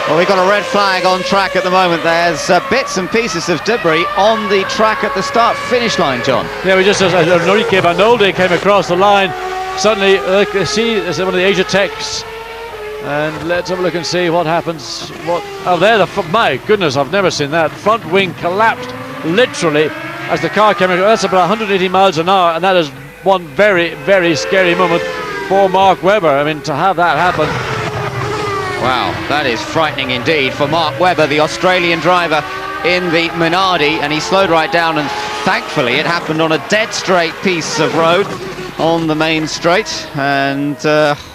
Well, we've got a red flag on track at the moment. There's bits and pieces of debris on the track at the start-finish line, John. Yeah, we just, as Enrique Bernoldi came across the line, suddenly, see, there's one of the Asia Techs, and let's have a look and see what happens. Oh, there, my goodness, I've never seen that. Front wing collapsed, literally, as the car came across. That's about 180 miles an hour, and that is one very, very scary moment for Mark Webber. I mean, to have that happen. Wow, that is frightening indeed for Mark Webber, the Australian driver in the Minardi, and he slowed right down, and thankfully it happened on a dead straight piece of road on the main straight, and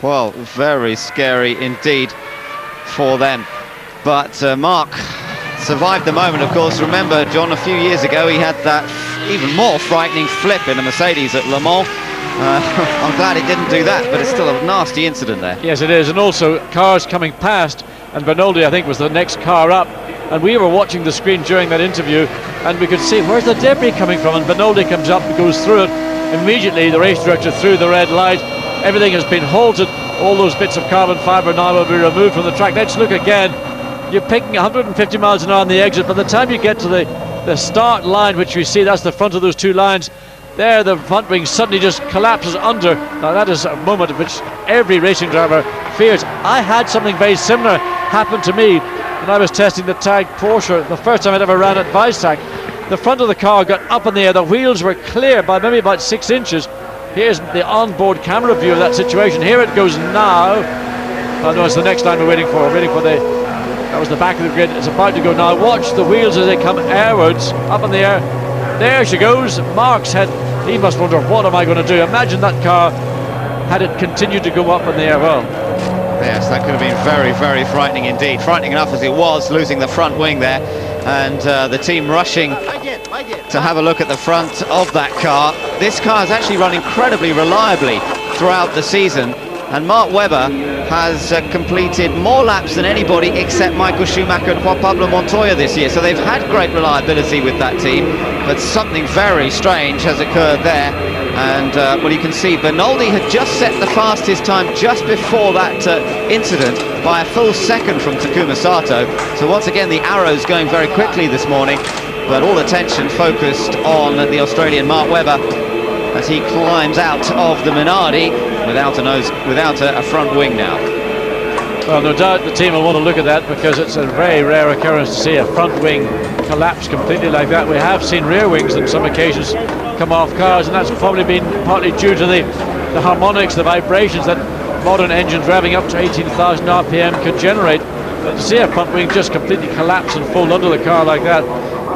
well, very scary indeed for them. But Mark survived the moment, of course. Remember, John, a few years ago he had that even more frightening flip in a Mercedes at Le Mans. I'm glad it didn't do that, but it's still a nasty incident there. Yes, it is, and also cars coming past, and Bernoldi, I think, was the next car up, and we were watching the screen during that interview, and we could see, where's the debris coming from? And Bernoldi comes up and goes through it. Immediately, the race director threw the red light. Everything has been halted. All those bits of carbon fibre now will be removed from the track. Let's look again. You're picking 150 miles an hour on the exit. By the time you get to the start line, which we see, that's the front of those two lines, there the front wing suddenly just collapses under. Now that is a moment at which every racing driver fears. I had something very similar happen to me when I was testing the Tag Porsche, the first time I'd ever ran at Weissach. The front of the car got up in the air, the wheels were clear by maybe about 6 inches. Here's the onboard camera view of that situation. Here it goes now. Oh no, it's the next line we're waiting for. We're waiting for that was the back of the grid. It's about to go now. Watch the wheels as they come airwards, up in the air. There she goes. Mark's head, he must wonder, what am I going to do? Imagine that car had it continued to go up in the air. Well, yes, that could have been very, very frightening indeed. Frightening enough as it was, losing the front wing there, and the team rushing to have a look at the front of that car. This car has actually run incredibly reliably throughout the season, and Mark Webber has completed more laps than anybody except Michael Schumacher and Juan Pablo Montoya this year. So they've had great reliability with that team, but something very strange has occurred there. And well, you can see Bernoldi had just set the fastest time just before that incident by a full second from Takuma Sato. So once again the arrows going very quickly this morning, but all attention focused on the Australian Mark Webber as he climbs out of the Minardi without a front wing now. Well, no doubt the team will want to look at that, because it's a very rare occurrence to see a front wing collapse completely like that. We have seen rear wings on some occasions come off cars, and that's probably been partly due to the harmonics, the vibrations that modern engines revving up to 18,000 RPM can generate. But to see a front wing just completely collapse and fold under the car like that,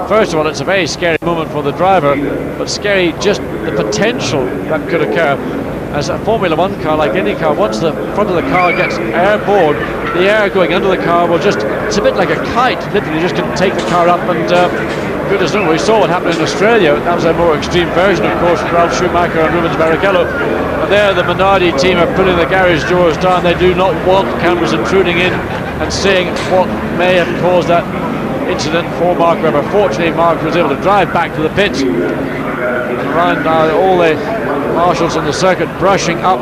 first of all, it's a very scary moment for the driver, but scary just the potential that could occur. As a Formula One car, like any car, once the front of the car gets airborne, the air going under the car will just, it's a bit like a kite, literally just can take the car up, and goodness knows, we saw what happened in Australia. That was a more extreme version, of course, with Ralph Schumacher and Rubens Barrichello. And there the Minardi team are putting the garage doors down. They do not want cameras intruding in and seeing what may have caused that incident for Mark Webber. Fortunately, Mark was able to drive back to the pits, and around now all the marshals on the circuit brushing up.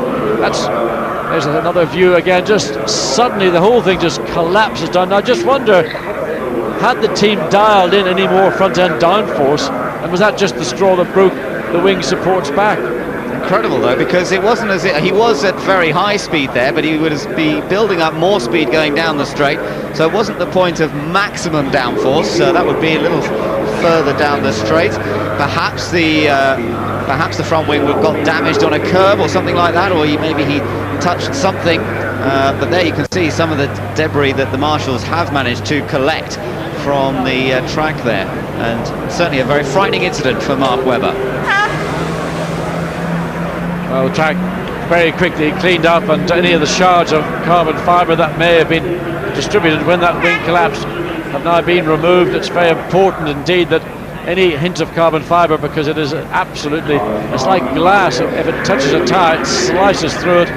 There's another view again. Just suddenly the whole thing just collapses down. Now just wonder, had the team dialed in any more front end downforce, and was that just the straw that broke the wing supports back? Incredible though, because it wasn't as if he was at very high speed there, but he would be building up more speed going down the straight, so it wasn't the point of maximum downforce. So that would be a little further down the straight. Perhaps the front wing got damaged on a curb or something like that, or maybe he touched something. But there you can see some of the debris that the marshals have managed to collect from the track there, and certainly a very frightening incident for Mark Webber. Well, the track very quickly cleaned up, and any of the shards of carbon fibre that may have been distributed when that wing collapsed have now been removed. It's very important indeed that any hint of carbon fibre, because it is absolutely, it's like glass. If it touches a tyre, it slices through it.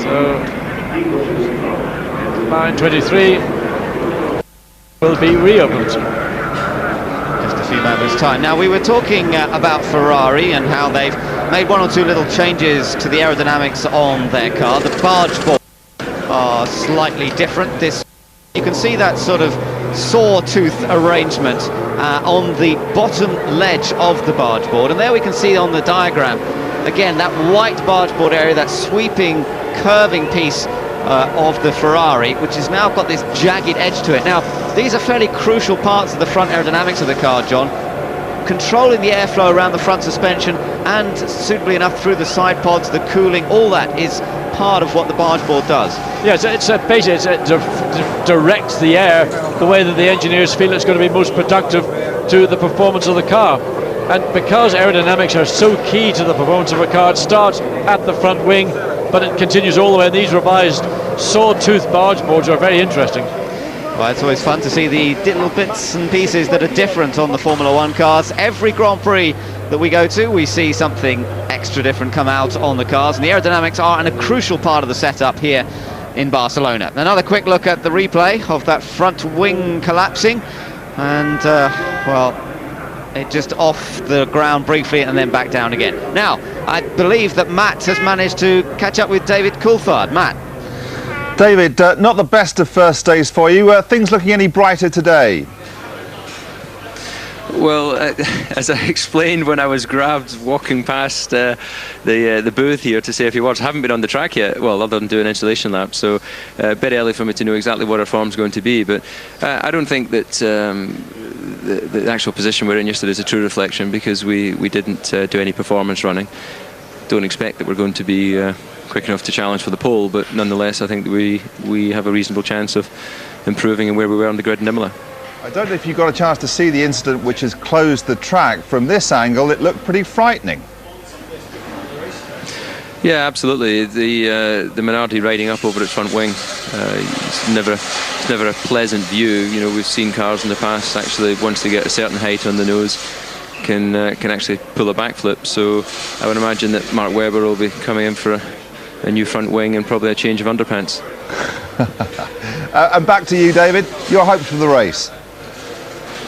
So line 23 will be reopened. Just a few moments time. Now, we were talking about Ferrari and how they've made one or two little changes to the aerodynamics on their car. The barge board are slightly different. You can see that sort of sawtooth arrangement on the bottom ledge of the barge board, and there we can see on the diagram again that white barge board area, that sweeping curving piece of the Ferrari, which has now got this jagged edge to it. Now these are fairly crucial parts of the front aerodynamics of the car, John. Controlling the airflow around the front suspension, and suitably enough through the side pods, the cooling, all that is part of what the barge board does. Yeah, it's basically it directs the air the way that the engineers feel it's going to be most productive to the performance of the car. And because aerodynamics are so key to the performance of a car, it starts at the front wing, but it continues all the way. And these revised sawtooth barge boards are very interesting. Well, it's always fun to see the little bits and pieces that are different on the Formula One cars. Every Grand Prix that we go to, we see something extra different come out on the cars, and the aerodynamics are a crucial part of the setup here in Barcelona. Another quick look at the replay of that front wing collapsing, and well, it just off the ground briefly and then back down again. Now, I believe that Matt has managed to catch up with David Coulthard. Matt. David, not the best of first days for you. Things looking any brighter today? Well, as I explained when I was grabbed walking past the booth here to Safety Awards, I haven't been on the track yet, well, other than doing installation laps, so a bit early for me to know exactly what our form's going to be, but I don't think that the actual position we're in yesterday is a true reflection, because we didn't do any performance running. Don't expect that we're going to be quick enough to challenge for the pole, but nonetheless I think that we have a reasonable chance of improving in where we were on the grid in Imola. I don't know if you got a chance to see the incident which has closed the track. From this angle it looked pretty frightening. Yeah, absolutely. The Minardi riding up over its front wing, it's never a pleasant view. You know, we've seen cars in the past actually, once they get a certain height on the nose, can actually pull a backflip. So I would imagine that Mark Webber will be coming in for a new front wing and probably a change of underpants. And back to you, David. Your hopes for the race?